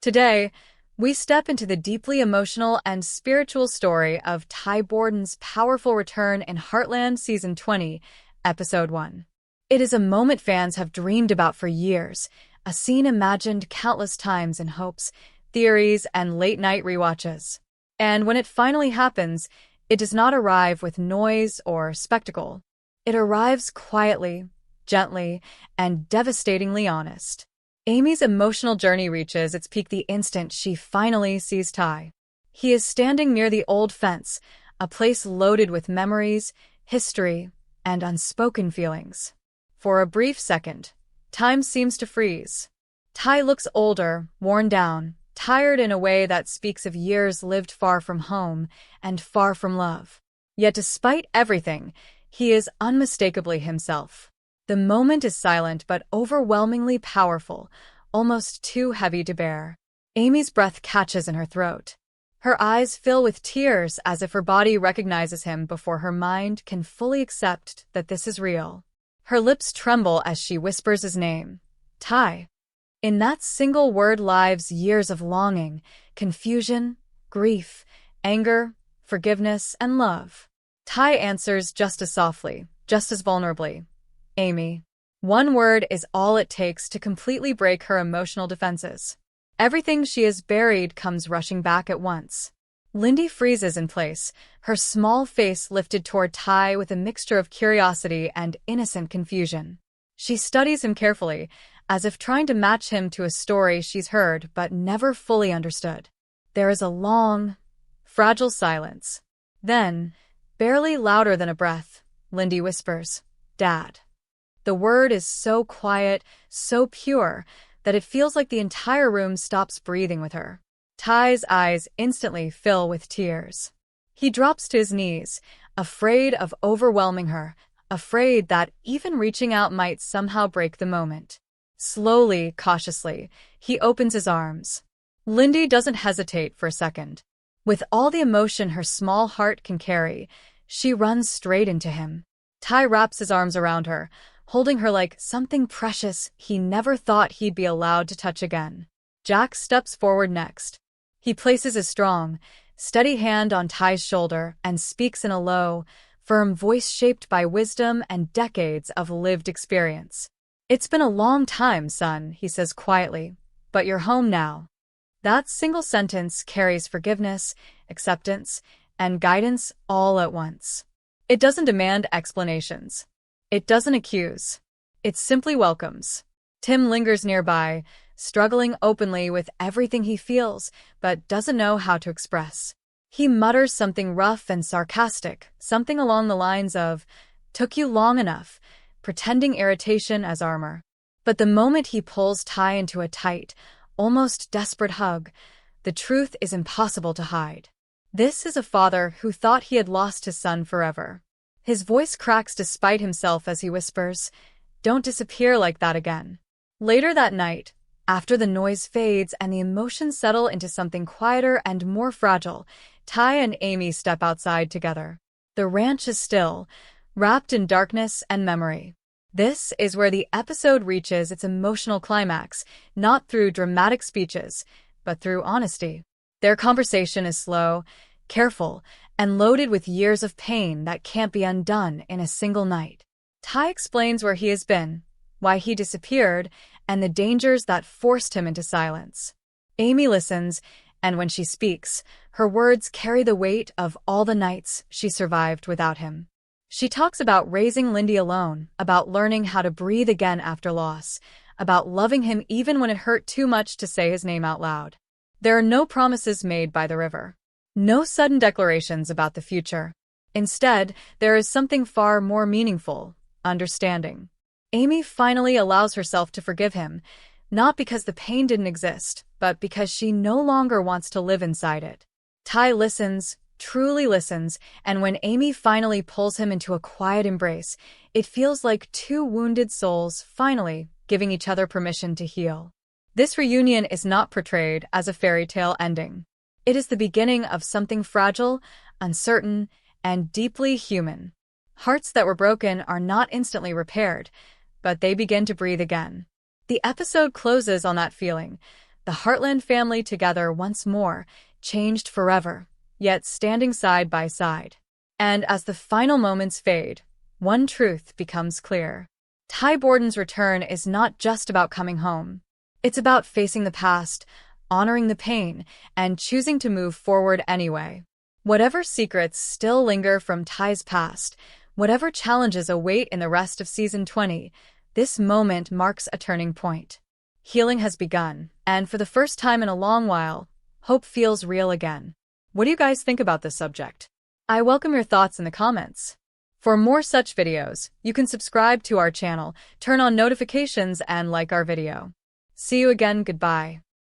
Today, we step into the deeply emotional and spiritual story of Ty Borden's powerful return in Heartland Season 20, Episode 1. It is a moment fans have dreamed about for years, a scene imagined countless times in hopes, theories, and late-night rewatches. And when it finally happens, it does not arrive with noise or spectacle. It arrives quietly, gently, and devastatingly honest. Amy's emotional journey reaches its peak the instant she finally sees Ty. He is standing near the old fence, a place loaded with memories, history, and unspoken feelings. For a brief second, time seems to freeze. Ty looks older, worn down, tired in a way that speaks of years lived far from home and far from love. Yet despite everything, he is unmistakably himself. The moment is silent but overwhelmingly powerful, almost too heavy to bear. Amy's breath catches in her throat. Her eyes fill with tears as if her body recognizes him before her mind can fully accept that this is real. Her lips tremble as she whispers his name, Ty. In that single word lies years of longing, confusion, grief, anger, forgiveness, and love. Ty answers just as softly, just as vulnerably. Amy. One word is all it takes to completely break her emotional defenses. Everything she has buried comes rushing back at once. Lindy freezes in place, her small face lifted toward Ty with a mixture of curiosity and innocent confusion. She studies him carefully, as if trying to match him to a story she's heard but never fully understood. There is a long, fragile silence. Then, barely louder than a breath, Lindy whispers, Dad. The word is so quiet, so pure, that it feels like the entire room stops breathing with her. Ty's eyes instantly fill with tears. He drops to his knees, afraid of overwhelming her, afraid that even reaching out might somehow break the moment. Slowly, cautiously, he opens his arms. Lindy doesn't hesitate for a second. With all the emotion her small heart can carry, she runs straight into him. Ty wraps his arms around her, holding her like something precious he never thought he'd be allowed to touch again. Jack steps forward next. He places his strong, steady hand on Ty's shoulder and speaks in a low, firm voice shaped by wisdom and decades of lived experience. It's been a long time, son, he says quietly, but you're home now. That single sentence carries forgiveness, acceptance, and guidance all at once. It doesn't demand explanations. It doesn't accuse. It simply welcomes. Tim lingers nearby, struggling openly with everything he feels, but doesn't know how to express. He mutters something rough and sarcastic, something along the lines of, "Took you long enough," pretending irritation as armor. But the moment he pulls Ty into a tight, almost desperate hug, the truth is impossible to hide. This is a father who thought he had lost his son forever. His voice cracks despite himself as he whispers, "Don't disappear like that again." Later that night, after the noise fades and the emotions settle into something quieter and more fragile, Ty and Amy step outside together. The ranch is still, wrapped in darkness and memory. This is where the episode reaches its emotional climax, not through dramatic speeches, but through honesty. Their conversation is slow, careful, and loaded with years of pain that can't be undone in a single night. Ty explains where he has been, why he disappeared, and the dangers that forced him into silence. Amy listens, and when she speaks, her words carry the weight of all the nights she survived without him. She talks about raising Lindy alone, about learning how to breathe again after loss, about loving him even when it hurt too much to say his name out loud. There are no promises made by the river. No sudden declarations about the future. Instead, there is something far more meaningful, understanding. Amy finally allows herself to forgive him, not because the pain didn't exist, but because she no longer wants to live inside it. Ty listens, truly listens, and when Amy finally pulls him into a quiet embrace, it feels like two wounded souls finally giving each other permission to heal. This reunion is not portrayed as a fairy tale ending. It is the beginning of something fragile, uncertain, and deeply human. Hearts that were broken are not instantly repaired, but they begin to breathe again. The episode closes on that feeling, the Heartland family together once more, changed forever, yet standing side by side. And as the final moments fade, one truth becomes clear. Ty Borden's return is not just about coming home. It's about facing the past, honoring the pain, and choosing to move forward anyway. Whatever secrets still linger from Ty's past, whatever challenges await in the rest of Season 20, this moment marks a turning point. Healing has begun, and for the first time in a long while, hope feels real again. What do you guys think about this subject? I welcome your thoughts in the comments. For more such videos, you can subscribe to our channel, turn on notifications, and like our video. See you again. Goodbye.